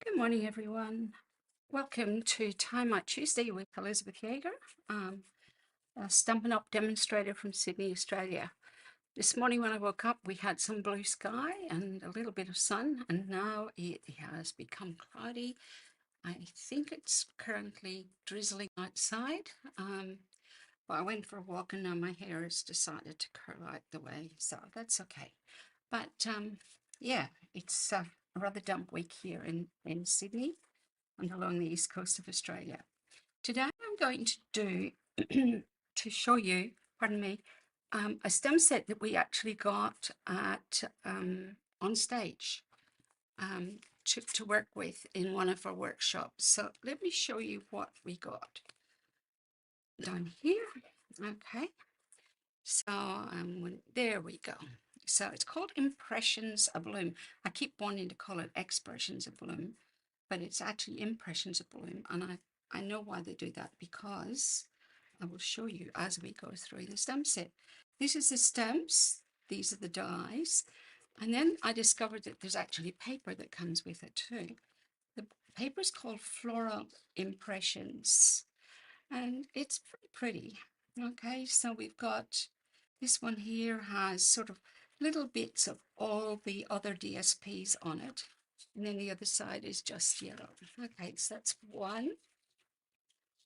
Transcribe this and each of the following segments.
Good morning, everyone. Welcome to Timeout Tuesday with Elizabeth Yeager, a Stampin' Up demonstrator from Sydney, Australia. This morning when I woke up, we had some blue sky and a little bit of sun, and now it has become cloudy. I think it's currently drizzling outside, but I went for a walk and now my hair has decided to curl out the way, so that's okay. But yeah, it's a rather damp week here in Sydney and along the east coast of Australia. Today I'm going to do, to show you, pardon me, a stem set that we actually got at on stage to work with in one of our workshops. So let me show you what we got down here. Okay, so there we go. So it's called Impressions Abloom. I keep wanting to call it Expressions Abloom, but it's actually Impressions Abloom, and I know why they do that, because I will show you as we go through the stamp set. This is the stamps, these are the dies, and then I discovered that there's actually paper that comes with it too. The paper is called Floral Impressions, and it's pretty. Okay, so we've got this one here has sort of little bits of all the other DSPs on it. And then the other side is just yellow. Okay, so that's one.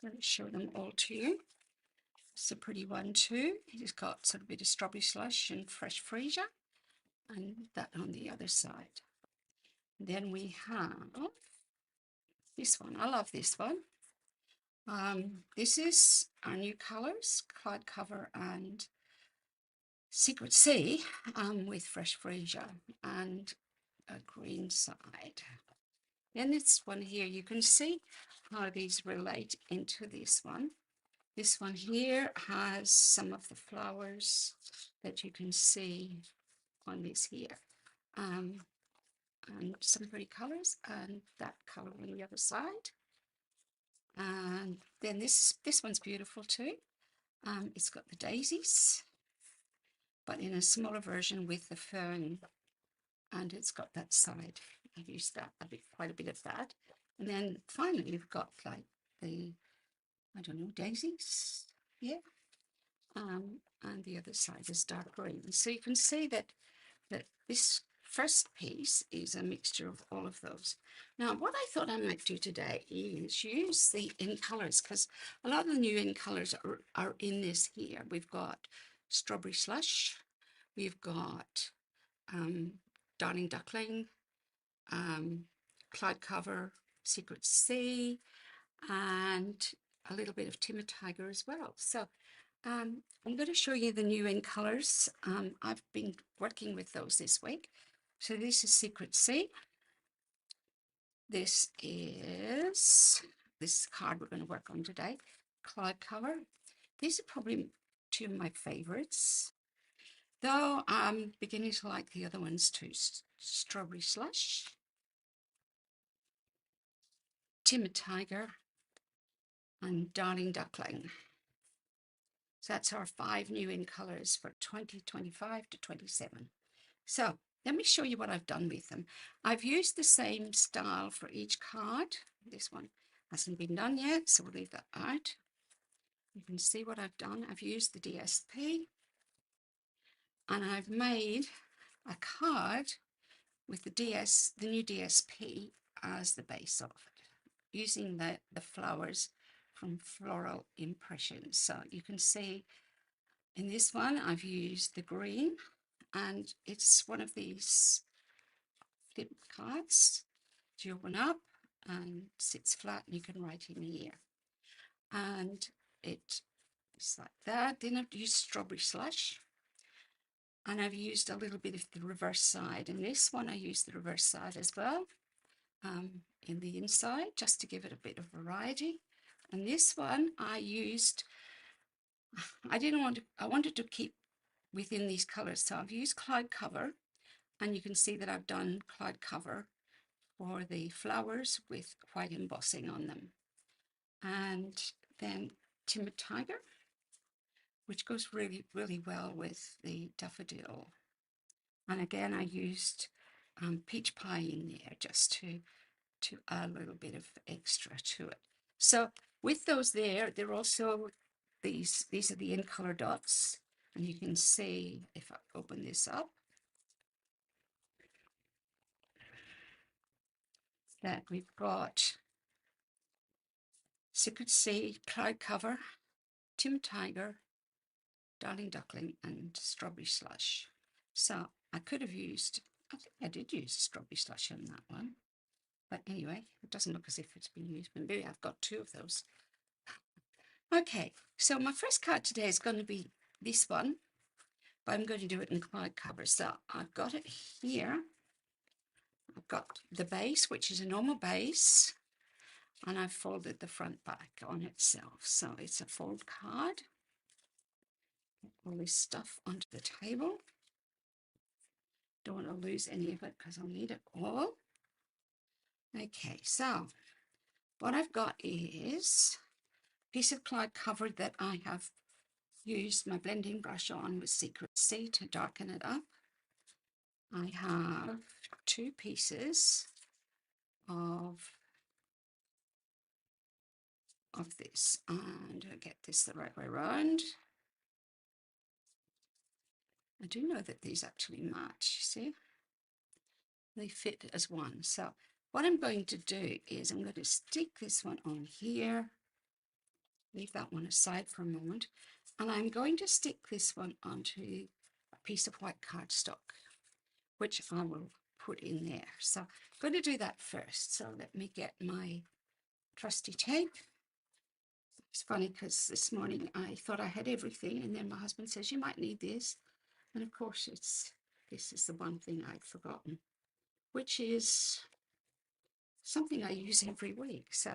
I'm going to show them all to you. It's a pretty one too. It's got sort of a bit of strawberry slush and fresh freesia, and that on the other side. Then we have this one. I love this one. This is our new colors, Cloud Cover and Secret Sea, with fresh freesia and a green side. Then this one here, you can see how these relate into this one. This one here has some of the flowers that you can see on this here. And some pretty colors, and that color on the other side. And then this one's beautiful too. It's got the daisies, but in a smaller version with the fern, and it's got that side. I've used that quite a bit of that. And then finally you've got like the, I don't know, daisies, yeah. And the other side is dark green. So you can see that this first piece is a mixture of all of those. Now, what I thought I might do today is use the InColours, because a lot of the new InColours are in this here. We've got Strawberry Slush, we've got Darling Duckling, Cloud Cover, Secret Sea, and a little bit of Timid Tiger as well. So I'm going to show you the new InColours. I've been working with those this week. So this is Secret Sea. This is this card we're going to work on today, Cloud Cover. These are probably two of my favorites, though I'm beginning to like the other ones too. Strawberry Slush, Timid Tiger, and Darling Duckling. So that's our 5 new InColours for 2025 to 27. So let me show you what I've done with them. I've used the same style for each card. This one hasn't been done yet, so we'll leave that out. You can see what I've done. I've used the DSP, and I've made a card with the new DSP as the base of it, using the flowers from Floral Impressions. So you can see in this one I've used the green, and it's one of these flip cards to open up and sits flat, and you can write in here. And it's like that. Then I've used Strawberry Slush, and I've used a little bit of the reverse side. And this one I used the reverse side as well, in the inside, just to give it a bit of variety. And this one I used, I wanted to keep within these colors, so I've used Cloud Cover, and you can see that I've done Cloud Cover for the flowers with white embossing on them. And then Timid Tiger, which goes really, really well with the daffodil. And again, I used peach pie in there just to to add a little bit of extra to it. So with those there, they're also these are the InColor dots, and you can see if I open this up that we've got Secret Sea, Cloud Cover, Tim Tiger, Darling Duckling, and Strawberry Slush. So I could have used, I think I did use Strawberry Slush on that one. But anyway, it doesn't look as if it's been used, but maybe I've got two of those. Okay, so my first card today is going to be this one, but I'm going to do it in cloud cover. So I've got it here. I've got the base, which is a normal base, and I've folded the front back on itself. So it's a fold card. Get all this stuff onto the table. Don't want to lose any of it because I'll need it all. Okay, so what I've got is a piece of cloud cover that I have used my blending brush on with Secret Sea to darken it up. I have two pieces of this, and I'll get this the right way around. I do know that these actually match, see? They fit as one. So what I'm going to do is I'm going to stick this one on here, leave that one aside for a moment, and I'm going to stick this one onto a piece of white cardstock, which I will put in there. So I'm going to do that first. So let me get my trusty tape. It's funny because this morning I thought I had everything, and then my husband says, you might need this. And of course, this is the one thing I'd forgotten, which is something I use every week. So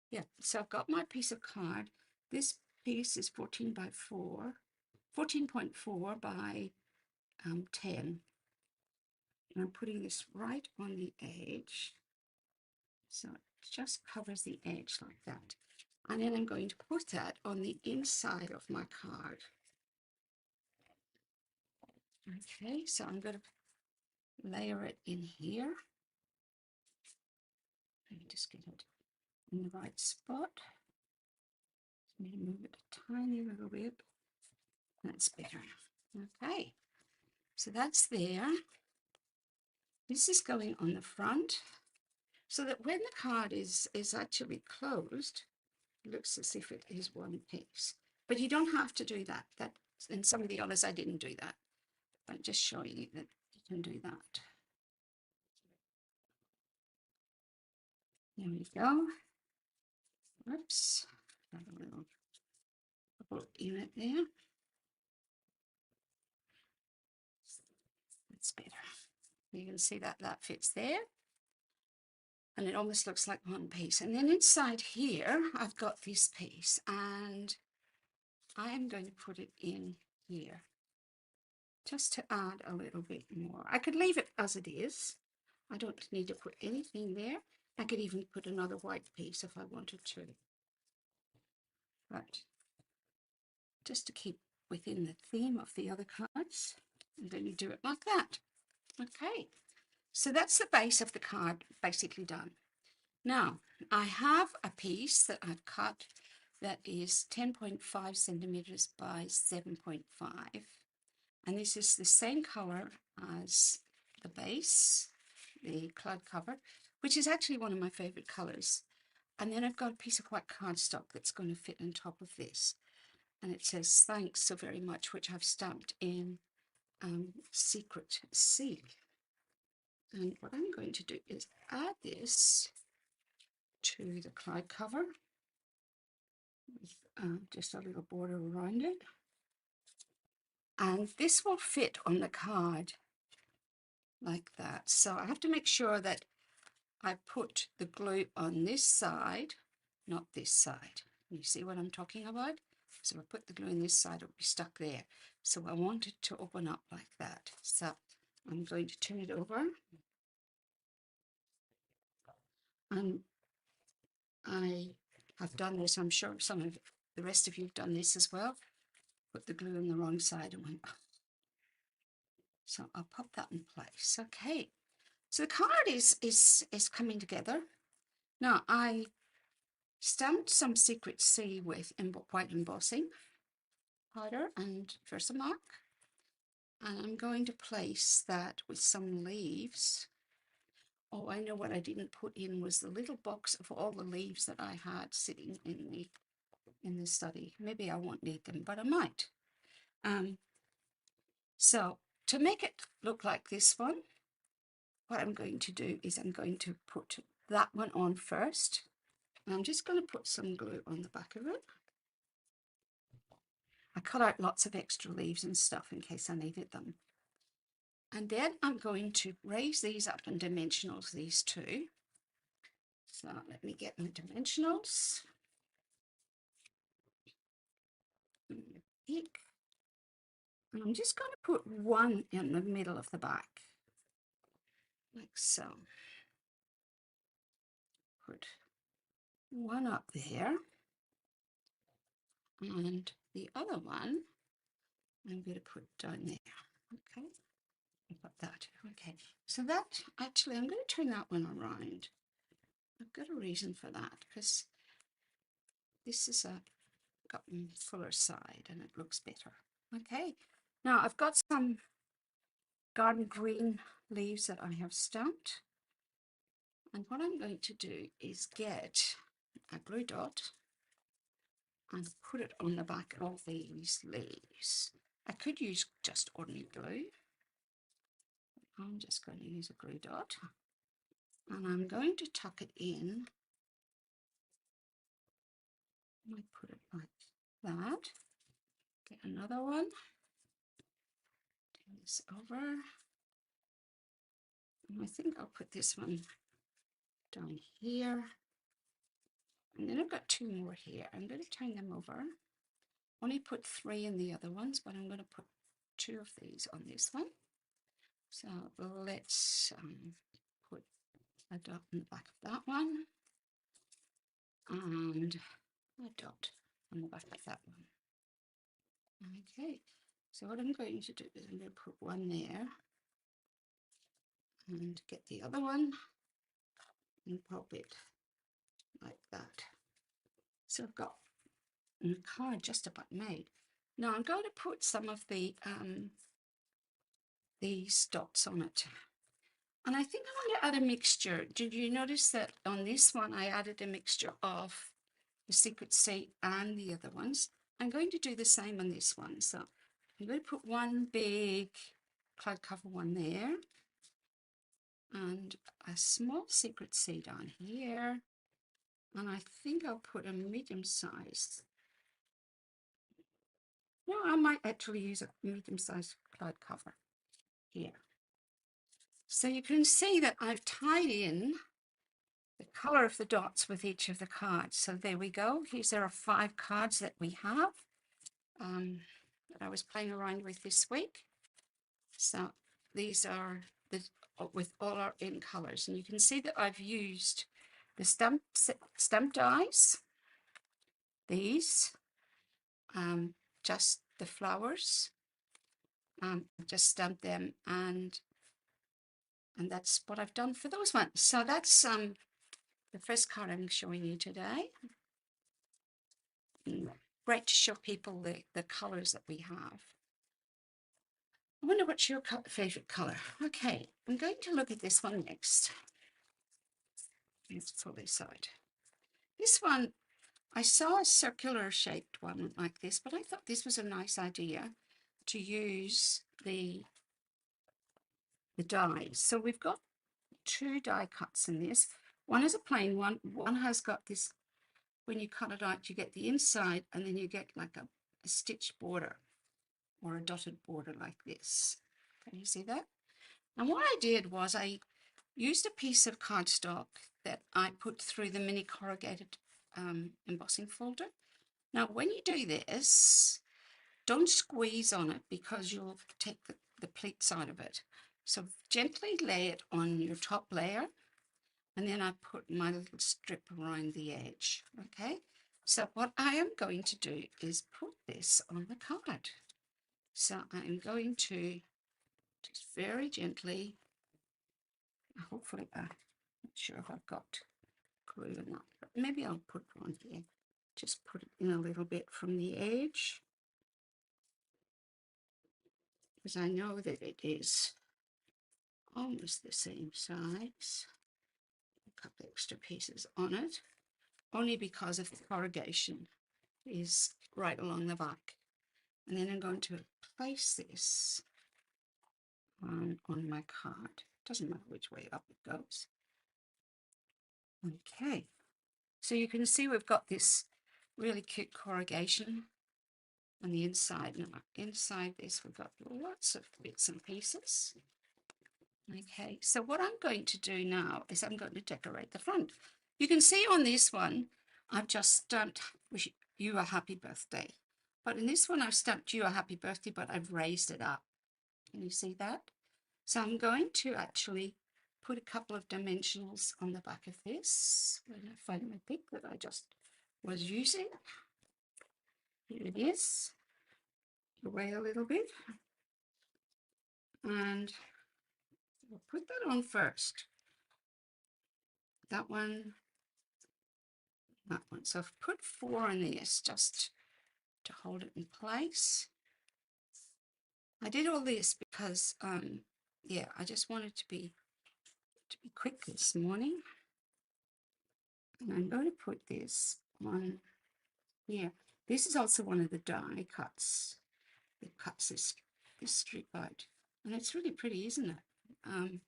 yeah, so I've got my piece of card. This piece is 14.4 by 10. And I'm putting this right on the edge. So it just covers the edge like that. And then I'm going to put that on the inside of my card. Okay, so I'm going to layer it in here. Let me just get it in the right spot. Let me move it a tiny little bit. That's better. Okay, so that's there. This is going on the front, so that when the card is actually closed, it looks as if it is one piece. But you don't have to do that. That in some of the others I didn't do that. I'm just showing you that you can do that. There we go. Oops, got a little bubble in it there. That's better. You can see that that fits there. And it almost looks like one piece. And then inside here, I've got this piece, and I am going to put it in here just to add a little bit more. I could leave it as it is. I don't need to put anything there. I could even put another white piece if I wanted to. But just to keep within the theme of the other cards, I'm going to do it like that. Okay, so that's the base of the card basically done. Now, I have a piece that I've cut that is 10.5 centimeters by 7.5. And this is the same color as the base, the cloud cover, which is actually one of my favorite colors. And then I've got a piece of white cardstock that's going to fit on top of this. And it says, thanks so very much, which I've stamped in Secret Sea. And what I'm going to do is add this to the cloud cover with just a little border around it. And this will fit on the card like that. So I have to make sure that I put the glue on this side, not this side. You see what I'm talking about? So I put the glue on this side, it'll be stuck there. So I want it to open up like that. So I'm going to turn it over. And I have done this. I'm sure some of the rest of you have done this as well. Put the glue on the wrong side and went, so I'll pop that in place. Okay, So the card is coming together. Now I stamped some Secret C with white embossing powder and Versamark, and I'm going to place that with some leaves. Oh, I know what I didn't put in was the little box of all the leaves that I had sitting in the study. Maybe I won't need them, but I might. So to make it look like this one, what I'm going to do is I'm going to put that one on first. And I'm just going to put some glue on the back of it. I cut out lots of extra leaves and stuff in case I needed them. And then I'm going to raise these up in dimensionals, these two. So let me get my dimensionals. And I'm just going to put one in the middle of the back, like so. Put one up there. And the other one I'm going to put down there. Okay, I've got that. Okay, so that actually I'm going to turn that one around. I've got a reason for that because this is got a fuller side and it looks better. Okay, now I've got some garden green leaves that I have stamped, and what I'm going to do is get a glue dot and put it on the back of these leaves. I could use just ordinary glue. I'm just going to use a glue dot, and I'm going to tuck it in. I put it like that. Get another one. Turn this over. And I think I'll put this one down here. And then I've got two more here. I'm going to turn them over. Only put 3 in the other ones, but I'm going to put 2 of these on this one. So let's put a dot in the back of that one and a dot on the back of that one. Okay, so what I'm going to do is I'm going to put one there and get the other one and pop it like that. So I've got a card just about made. Now I'm going to put some of the these dots on it. And I think I'm going to add a mixture. Did you notice that on this one I added a mixture of the Secret C and the other ones? I'm going to do the same on this one. So I'm going to put one big cloud cover one there and a small Secret C down here. And I think I'll put a medium size. No, I might actually use a medium sized cloud cover here. So you can see that I've tied in the color of the dots with each of the cards. So there we go. There are 5 cards that we have that I was playing around with this week. So these are with all our InColours, and you can see that I've used the stamp dies, these, just the flowers, just stamped them, and that's what I've done for those ones. So that's the first card I'm showing you today. Great to show people the colours that we have. I wonder what's your favourite colour. Okay, I'm going to look at this one next. Let's pull this out. This one, I saw a circular shaped one like this, but I thought this was a nice idea to use the dies. So we've got 2 die cuts in this. One is a plain one. One has got this, when you cut it out, you get the inside and then you get like a stitched border or a dotted border like this. Can you see that? And what I did was I used a piece of cardstock that I put through the mini corrugated embossing folder. Now when you do this, don't squeeze on it because you'll take the pleats out of it. So gently lay it on your top layer, and then I put my little strip around the edge. Okay, so what I am going to do is put this on the card. So I'm going to just very gently Hopefully, I'm not sure if I've got glue or not, but maybe I'll put it on here. Just put it in a little bit from the edge, because I know that it is almost the same size. A couple extra pieces on it, only because of the corrugation is right along the back. And then I'm going to place this on my card. Doesn't matter which way up it goes. Okay, so you can see we've got this really cute corrugation on the inside. Now, inside this, we've got lots of bits and pieces. Okay, so what I'm going to do now is I'm going to decorate the front. You can see on this one, I've just stamped "Wish you a happy birthday." But in this one, I've stamped "you a happy birthday," but I've raised it up. Can you see that? So I'm going to actually put a couple of dimensionals on the back of this. When I find my pick that I just was using. Here it is. Away a little bit. And we'll put that on first. That one, that one. So I've put 4 on this just to hold it in place. I did all this because, yeah, I just wanted to be quick this morning. And I'm going to put this on here. This is also one of the die cuts. It cuts this strip out. And it's really pretty, isn't it?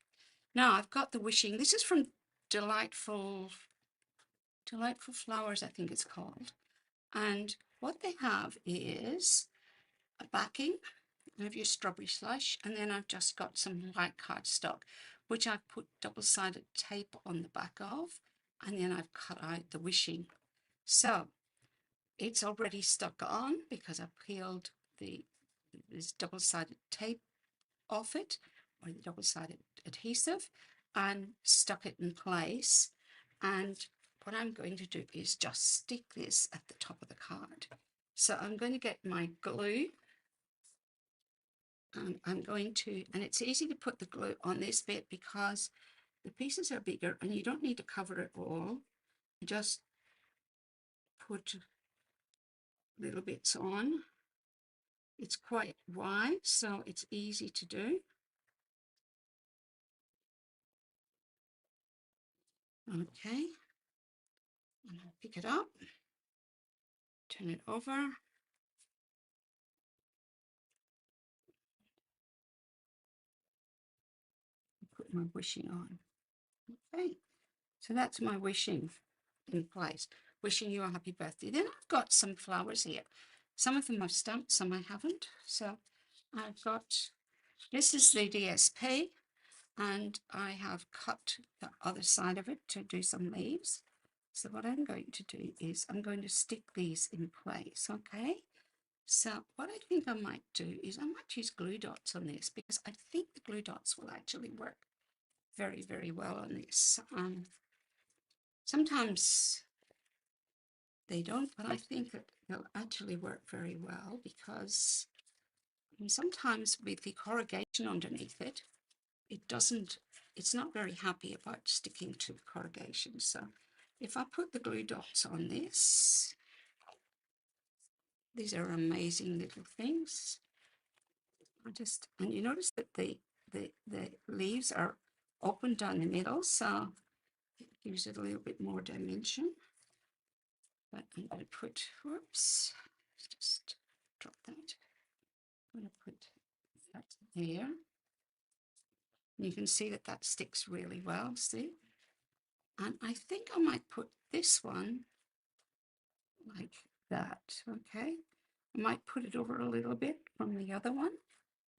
Now I've got the wishing. This is from Delightful Flowers, I think it's called. And what they have is a backing of your strawberry slush, and then I've just got some white cardstock, which I've put double-sided tape on the back of, and then I've cut out the wishing. So it's already stuck on because I peeled this double-sided tape off it, or the double-sided adhesive, and stuck it in place. And what I'm going to do is just stick this at the top of the card. So I'm going to get my glue. I'm going to, and it's easy to put the glue on this bit because the pieces are bigger and you don't need to cover it all. You just put little bits on. It's quite wide, so it's easy to do. Okay, and I'll pick it up, turn it over. Put my wishing on. Okay, so that's my wishing in place. Wishing you a happy birthday. Then I've got some flowers here. Some of them I've stamped, some I haven't. So I've got, this is the DSP, and I have cut the other side of it to do some leaves. So what I'm going to do is I'm going to stick these in place, okay? So what I think I might do is I might use glue dots on this because I think the glue dots will actually work very, very well on this. Sometimes they don't, but I think that they'll actually work very well because sometimes with the corrugation underneath it, it's not very happy about sticking to the corrugation. So if I put the glue dots on this, these are amazing little things. And you notice that the leaves are open down the middle, so it gives it a little bit more dimension. But I'm going to put, whoops, just drop that. I'm going to put that there. You can see that that sticks really well, see? And I think I might put this one like that, okay? I might put it over a little bit from the other one.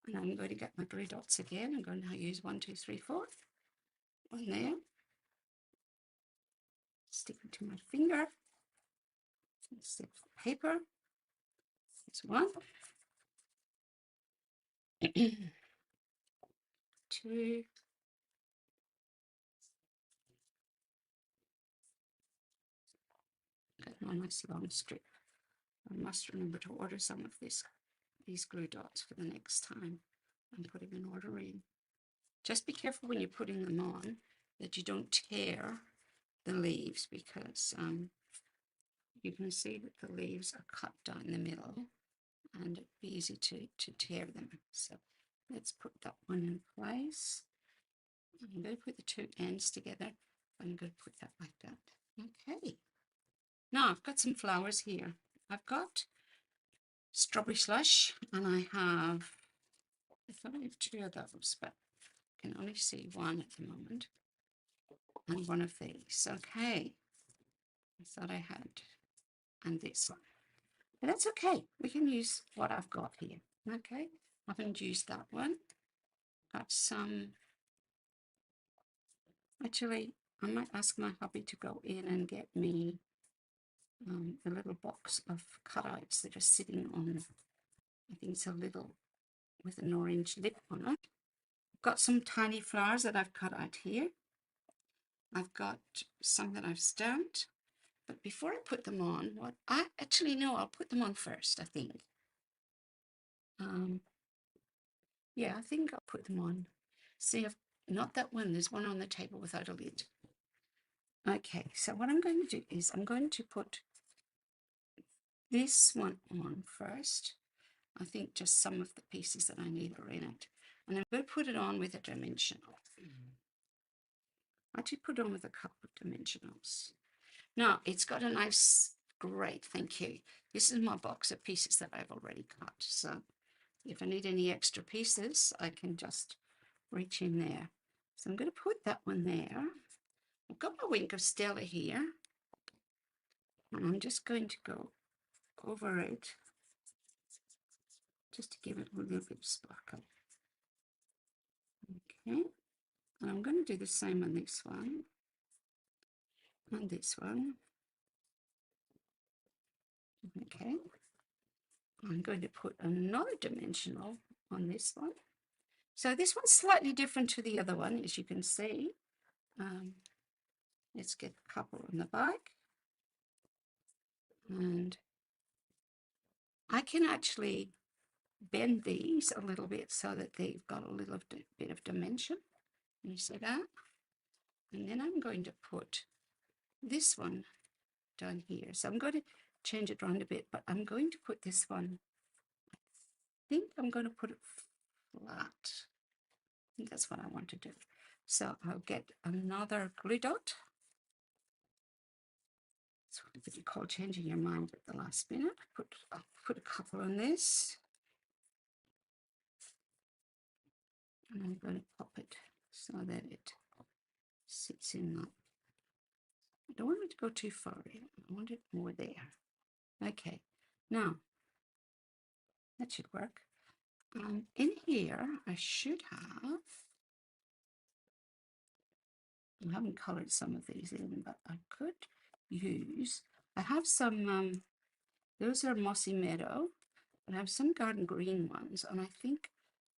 And I'm going to get my glue dots again. I'm going to use 1, 2, 3, 4. One there. Stick it to my finger. Stick the paper. That's 1. 2. Got a nice long strip. I must remember to order some of these glue dots for the next time I'm putting an order in. Just be careful when you're putting them on that you don't tear the leaves, because you can see that the leaves are cut down the middle and it'd be easy to tear them. So let's put that one in place. I'm going to put the two ends together. I'm going to put that like that. Okay. Now I've got some flowers here. I've got strawberry slush, and I thought I have two of those, but I can only see one at the moment. And one of these. Okay. I thought I had, and this one. But that's okay. We can use what I've got here. Okay. I haven't used that one. Got some. Actually, I might ask my hubby to go in and get me a little box of cutouts that are sitting on, I think it's a little with an orange lip on it. I've got some tiny flowers that I've cut out here. I've got some that I've stamped. But before I put them on, I'll put them on first, I think. Yeah, I think I'll put them on. See, not that one, there's one on the table without a lid. Okay, so what I'm going to do is I'm going to put this one on first. I think just some of the pieces that I need are in it. And I'm going to put it on with a dimensional. I actually put it on with a couple of dimensionals. Now, it's got a nice, great, thank you. This is my box of pieces that I've already cut. So if I need any extra pieces, I can just reach in there. So I'm going to put that one there. I've got my wink of Stella here. And I'm just going to go over it just to give it a little bit of sparkle. Okay. And I'm going to do the same on this one. And this one. Okay. I'm going to put another dimensional on this one. So this one's slightly different to the other one, as you can see. Let's get a couple on the back. And I can actually bend these a little bit so that they've got a little bit of dimension. You see that? And then I'm going to put this one down here. So I'm going to change it around a bit, but I'm going to put this one, I think I'm going to put it flat. I think that's what I want to do. So I'll get another glue dot. It's what you call changing your mind at the last minute. I'll put a couple on this. And I'm going to pop it so that it sits in that. I don't want it to go too far in. I want it more there. Okay, now that should work. In here, I should have, I haven't colored some of these in, but I could use, I have some, those are Mossy Meadow, but I have some Garden Green ones, and I think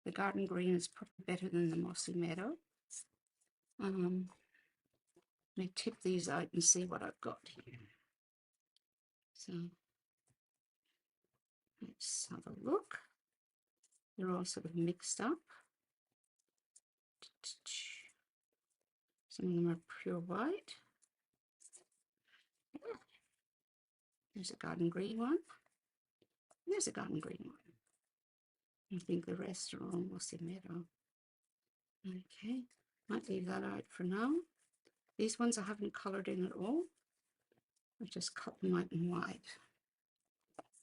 the Garden Green is probably better than the Mossy Meadow. Let me tip these out and see what I've got here. So let's have a look. They're all sort of mixed up. Some of them are pure white. There's a Garden Green one. There's a Garden Green one. I think the rest are all Mossy Meadow. Okay, might leave that out for now. These ones I haven't coloured in at all. I've just cut them out in white.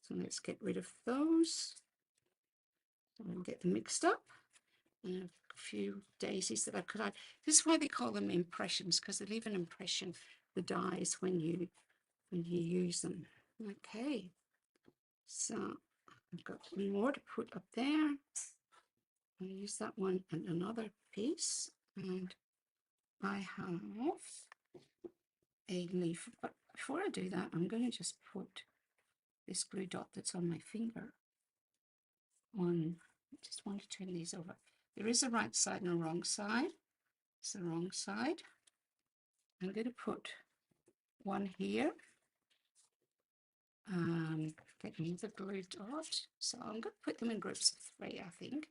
So let's get rid of those. I'll get them mixed up. And a few daisies that I've cut out. This is why they call them impressions, because they leave an impression, the dies, when you use them. Okay, so I've got one more to put up there. I'll use that one and another piece, and I have a leaf. But before I do that, I'm going to just put this glue dot that's on my finger on. I just want to turn these over. There is a right side and a wrong side. It's the wrong side. I'm going to put one here. Get another glue dot. So I'm going to put them in groups of 3, I think.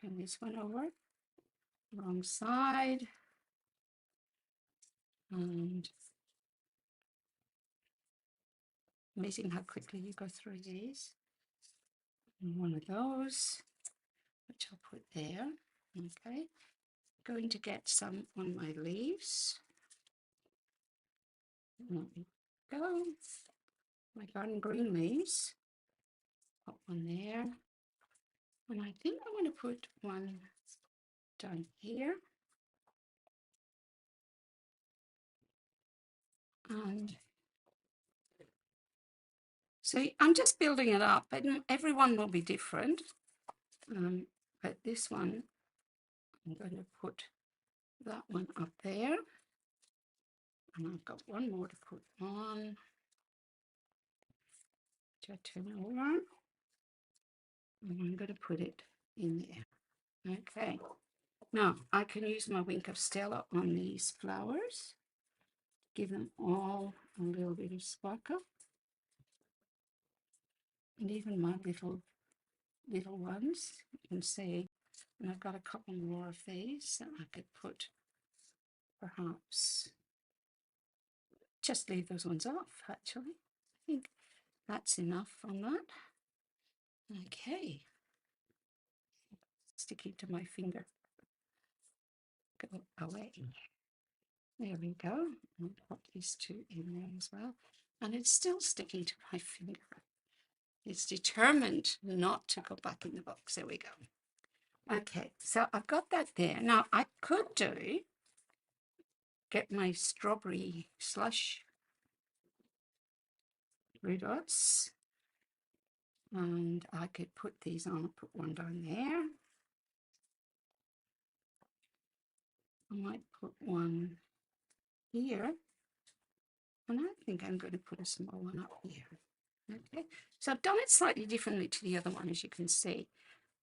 Turn this one over, wrong side, and amazing how quickly you go through these. And one of those, which I'll put there. Okay, going to get some on my leaves. There we go. My garden green leaves. Put one there. And I think I'm going to put one down here. And so I'm just building it up, but everyone will be different. But this one, I'm going to put that one up there. And I've got one more to put on. Which I turn over. And I'm going to put it in there. Okay. Now I can use my Wink of Stella on these flowers. Give them all a little bit of sparkle. And even my little ones, you can see, and I've got a couple more of these that I could put, perhaps, just leave those ones off, actually. I think that's enough on that. Okay. Sticking to my finger. Go away. There we go. I'll put these two in there as well. And it's still sticking to my finger. It's determined not to go back in the box. There we go. Okay, so I've got that there. Now I could get my strawberry slush blue dots, and I could put these on. I'll put one down there. I might put one here, and I think I'm going to put a small one up here. Okay, so I've done it slightly differently to the other one, as you can see.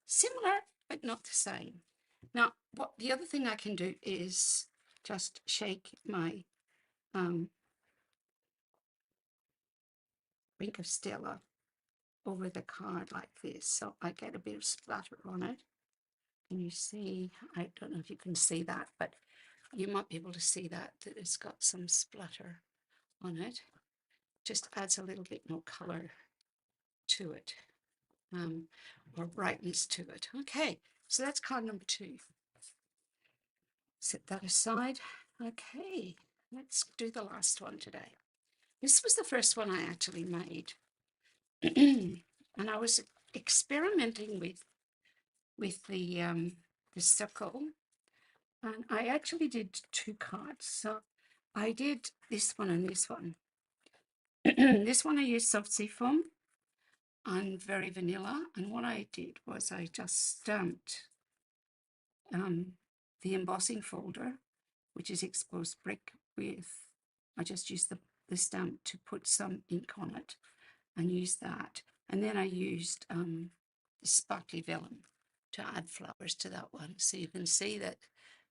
Similar, but not the same. Now, what the other thing I can do is just shake my Wink of Stella over the card like this, so I get a bit of splatter on it. Can you see? I don't know if you can see that, but you might be able to see that it's got some splatter on it. Just adds a little bit more color to it, or brightness to it. Okay, so that's card number 2. Set that aside. Okay, let's do the last one today. This was the first one I actually made. And I was experimenting with the circle, and I actually did 2 cards. So I did this one and this one. This one I used soft sea foam and very vanilla, and what I did was I just stamped the embossing folder, which is exposed brick, with, I just used the stamp to put some ink on it and use that. And then I used the sparkly vellum to add flowers to that one. So you can see that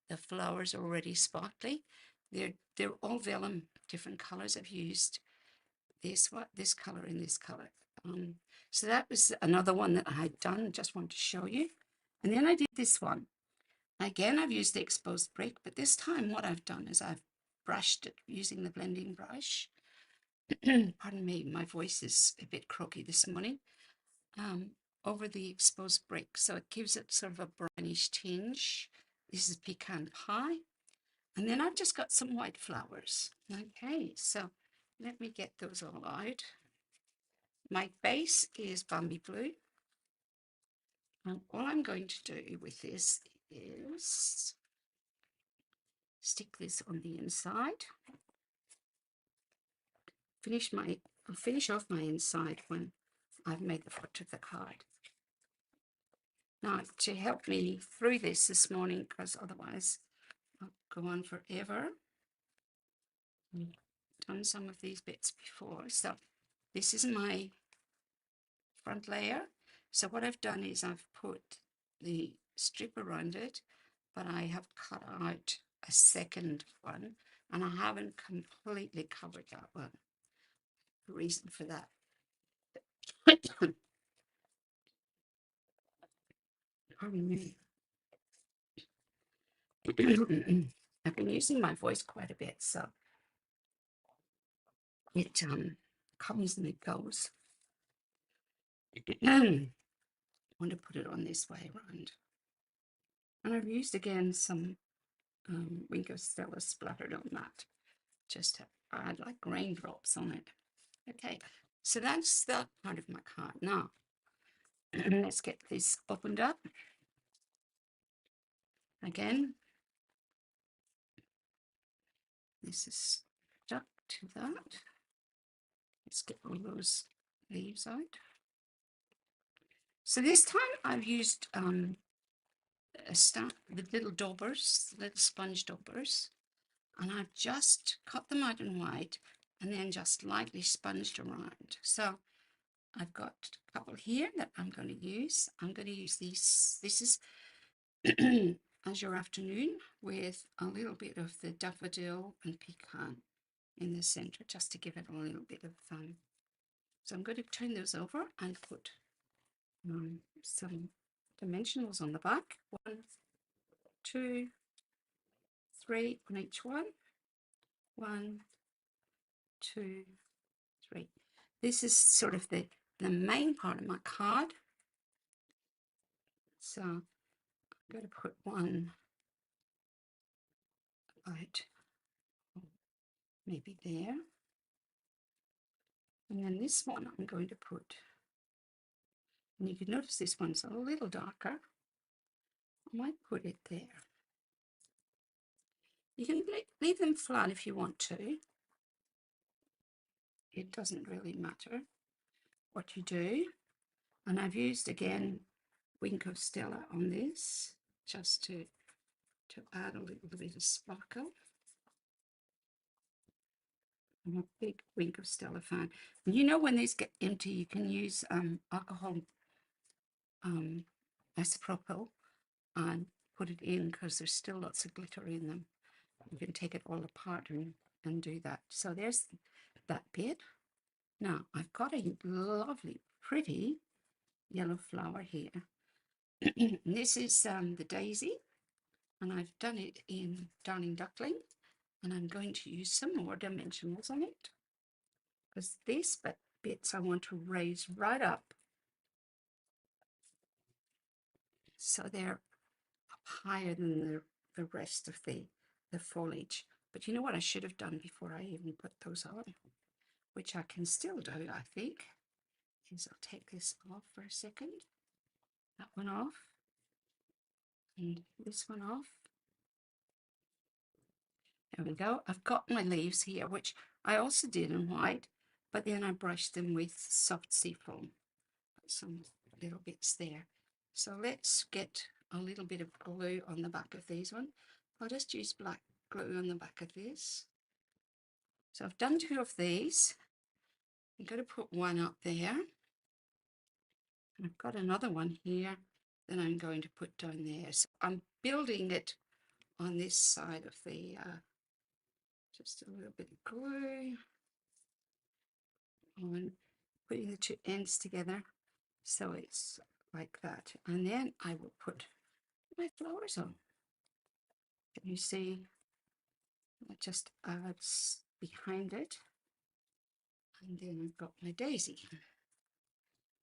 the flowers are already sparkly. They're all vellum, different colors. I've used this color and this color. So that was another one that I had done. Just wanted to show you. And then I did this one. Again, I've used the exposed brick, but this time what I've done is I've brushed it using the blending brush. Pardon me, my voice is a bit croaky this morning. Over the exposed brick, so it gives it sort of a brownish tinge. This is pecan pie. And then I've just got some white flowers. Okay, so let me get those all out. My base is Bambi Blue. And all I'm going to do with this is stick this on the inside. I'll finish off my inside when I've made the foot of the card. Now, to help me through this morning, because otherwise I'll go on forever, I've done some of these bits before. So this is my front layer. So what I've done is I've put the strip around it, but I have cut out a second one, and I haven't completely covered that one. The reason for that, pardon me, I've been using my voice quite a bit, so it comes and it goes. I want to put it on this way around. And I've used again some Winko Stella splattered on that, just to add like raindrops on it. Okay, so that's that part of my card. Now, let's get this opened up. Again, this is stuck to that. Let's get all those leaves out. So this time I've used the little daubers, little sponge daubers, and I've just cut them out in white and then just lightly sponged around. So I've got a couple here that I'm going to use. I'm going to use these. This is Azure Afternoon with a little bit of the daffodil and pecan in the center, just to give it a little bit of fun. So I'm going to turn those over and put some dimensionals on the back. 1, 2, 3 on each one. 1, 2, 3. This is sort of the main part of my card. So I'm going to put one about maybe there. And then this one I'm going to put, and you can notice this one's a little darker. I might put it there. You can leave them flat if you want to. It doesn't really matter what you do. And I've used again Winko Stella on this just to add a little bit of sparkle. I'm a big Winko Stella fan. And you know, when these get empty, you can use alcohol isopropyl and put it in, because there's still lots of glitter in them. You can take it all apart and do that. So there's that bit. Now I've got a lovely, pretty yellow flower here. This is the daisy, and I've done it in Darling Duckling, and I'm going to use some more dimensionals on it, because these bits I want to raise right up so they're up higher than the rest of the foliage. But you know what I should have done before I even put those on, which I can still do, I think, is I'll take this off for a second, that one off, and this one off. There we go. I've got my leaves here, which I also did in white, but then I brushed them with soft seafoam. Put some little bits there. So let's get a little bit of glue on the back of these ones. I'll just use black glue on the back of this. So I've done 2 of these. I'm going to put one up there. And I've got another one here that I'm going to put down there. So I'm building it on this side of the, just a little bit of glue on, putting the 2 ends together so it's like that. And then I will put my flowers on. Can you see? It just adds behind it. And then I've got my daisy.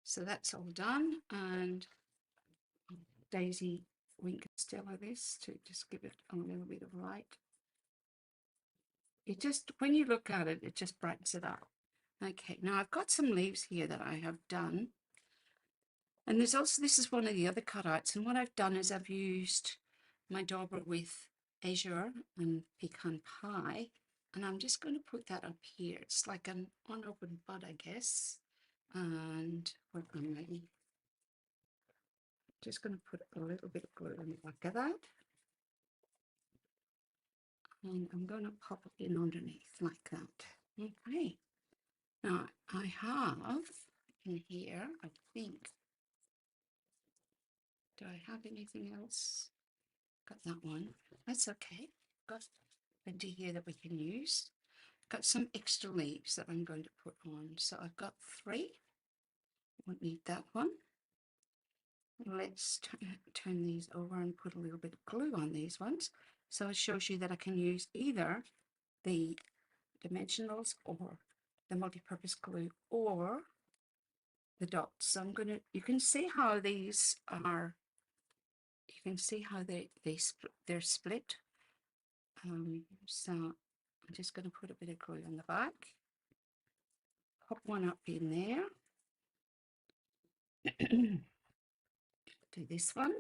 So that's all done, and daisy Winko Stella this to just give it a little bit of light. It just, when you look at it, it just brightens it up. Okay, now I've got some leaves here that I have done. And there's also, this is one of the other cutouts, and what I've done is I've used my dauber with azure and pecan pie, and I'm just going to put that up here. It's like an unopened bud, I guess. And what am I just going to put a little bit of glue on the back of that, and I'm going to pop it in underneath like that. Okay, now I have in here, I think, do I have anything else? Got that one. That's okay. Got plenty here that we can use. Got some extra leaves that I'm going to put on. So I've got 3. Won't need that one. Let's turn these over and put a little bit of glue on these ones. So it shows you that I can use either the dimensionals or the multi-purpose glue or the dots. So I'm gonna, you can see how these are, you can see how they're split. So I'm just going to put a bit of glue on the back, pop one up in there, do this one,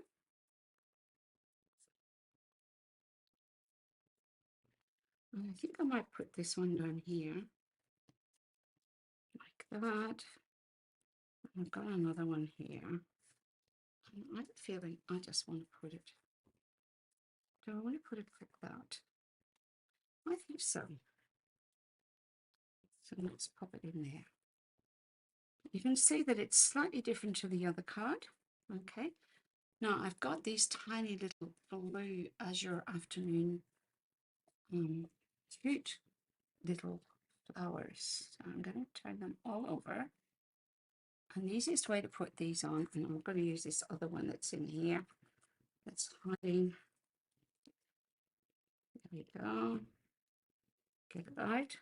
and I think I might put this one down here, like that. I've got another one here. I'm feeling I just want to put it. Do I want to put it like that? I think so. So let's pop it in there. You can see that it's slightly different to the other card. Okay. Now I've got these tiny little blue Azure Afternoon cute little flowers. So I'm going to turn them all over. And the easiest way to put these on, and I'm going to use this other one that's in here, that's hiding. There we go. Get it out.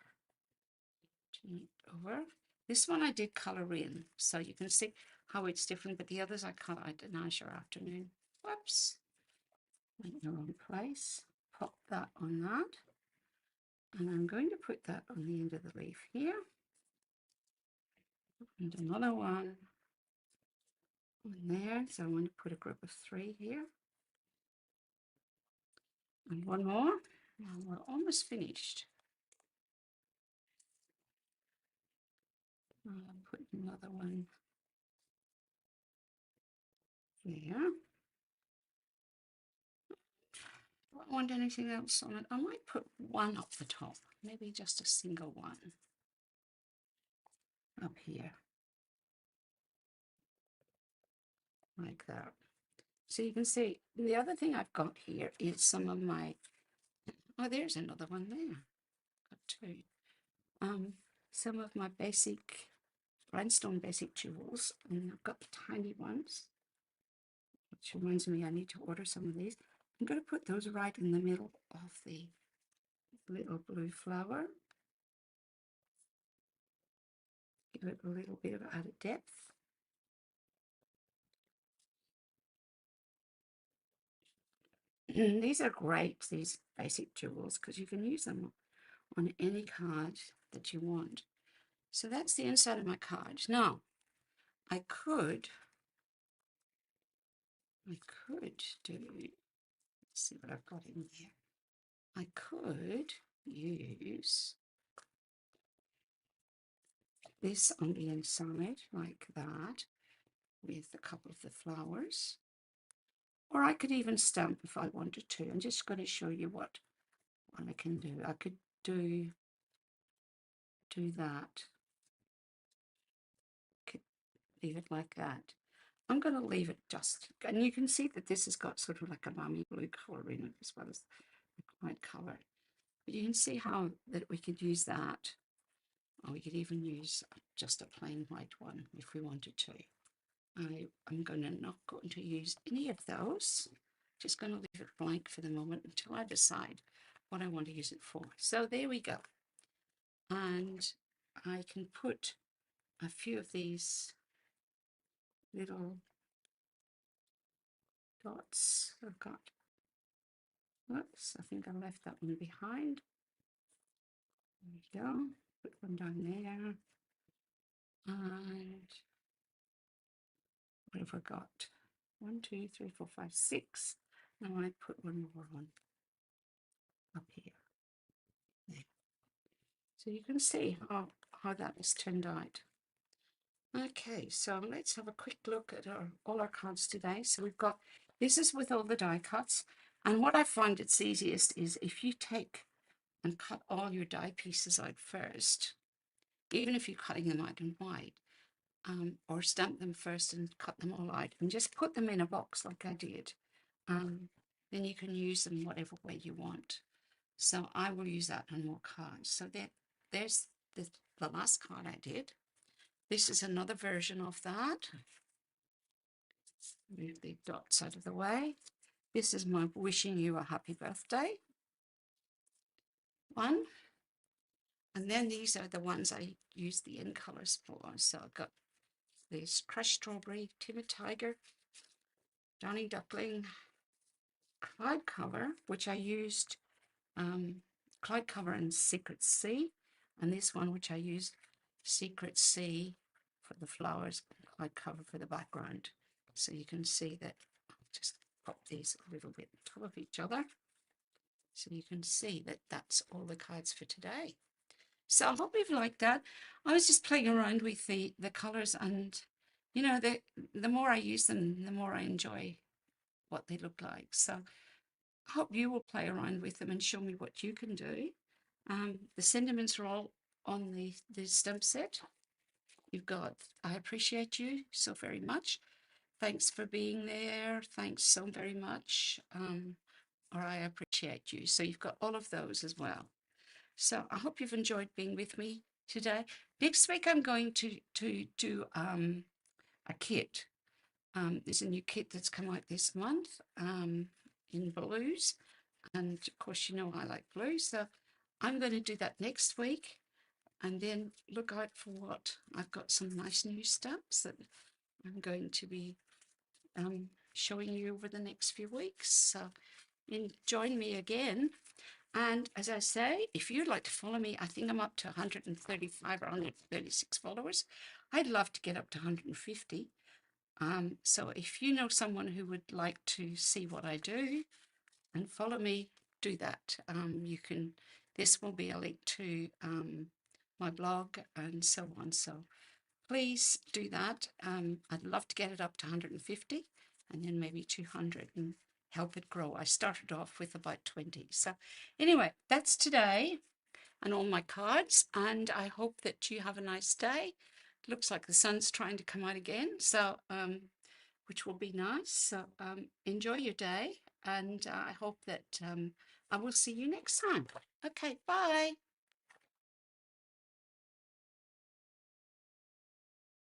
Turn it over. This one I did colour in, so you can see how it's different, but the others I coloured in Azure Afternoon. Whoops. Went in the wrong place. Pop that on that. And I'm going to put that on the end of the leaf here. And another one on there. So I'm going to put a group of 3 here. And one more. And we're almost finished. I'll put another one there. Do I want anything else on it? I might put one up the top. Maybe just a single one up here. Like that. So you can see the other thing I've got here is some of my, oh, there's another one there. Got 2. Some of my basic rhinestone basic jewels, and I've got the tiny ones, which reminds me I need to order some of these. I'm going to put those right in the middle of the little blue flower. Give it a little bit of added depth. These are great, these basic jewels, because you can use them on any card that you want. So that's the inside of my card. Now, I could do, let's see what I've got in here. I could use this on the inside like that with a couple of the flowers, or I could even stamp if I wanted to. I'm just going to show you what I can do. I could do that, could leave it like that. I'm going to leave it just, and you can see that this has got sort of like a mummy blue colour in it as well as the white colour. But you can see how that we could use that, or we could even use just a plain white one if we wanted to. I'm not going to use any of those. Just going to leave it blank for the moment until I decide what I want to use it for. So there we go. And I can put a few of these little dots I've got. Oops, I think I left that one behind. There we go. Put one down there. And what have I got? 1, 2, 3, 4, 5, 6. Now I put one more on up here. There. So you can see how that has turned out. Okay, so let's have a quick look at all our cards today. So we've got, this is with all the die cuts. And what I find it's easiest is if you take and cut all your die pieces out first, even if you're cutting them out in white, or stamp them first and cut them all out and just put them in a box like I did. Then you can use them whatever way you want. So I will use that on more cards. So there's the last card I did. This is another version of that. Move the dots out of the way. This is my wishing you a happy birthday one. And then these are the ones I use the InColours for. So I've got this crushed strawberry, timid tiger, Johnny Duckling, cloud cover, which I used cloud cover and Secret Sea, and this one which I used Secret Sea for the flowers, cloud cover for the background. So you can see that I'll just pop these a little bit on top of each other, so you can see that that's all the cards for today. So I hope you've liked that. I was just playing around with the colors, and you know, the more I use them, the more I enjoy what they look like. So I hope you will play around with them and show me what you can do. The sentiments are all on the stamp set. You've got, I appreciate you so very much. Thanks for being there. Thanks so very much. Or I appreciate you. So you've got all of those as well. So I hope you've enjoyed being with me today. Next week, I'm going to do a kit. There's a new kit that's come out this month in blues. And of course, you know I like blue. So I'm going to do that next week. And then look out for what I've got, some nice new stamps that I'm going to be showing you over the next few weeks. So join me again. And as I say, if you'd like to follow me, I think I'm up to 135 or 136 followers. I'd love to get up to 150. So if you know someone who would like to see what I do and follow me, do that. You can, this will be a link to my blog and so on. So please do that. I'd love to get it up to 150 and then maybe 200 and help it grow. I started off with about 20. So anyway, that's today and all my cards. And I hope that you have a nice day. It looks like the sun's trying to come out again. So, which will be nice. So enjoy your day. And I hope that I will see you next time. Okay, bye.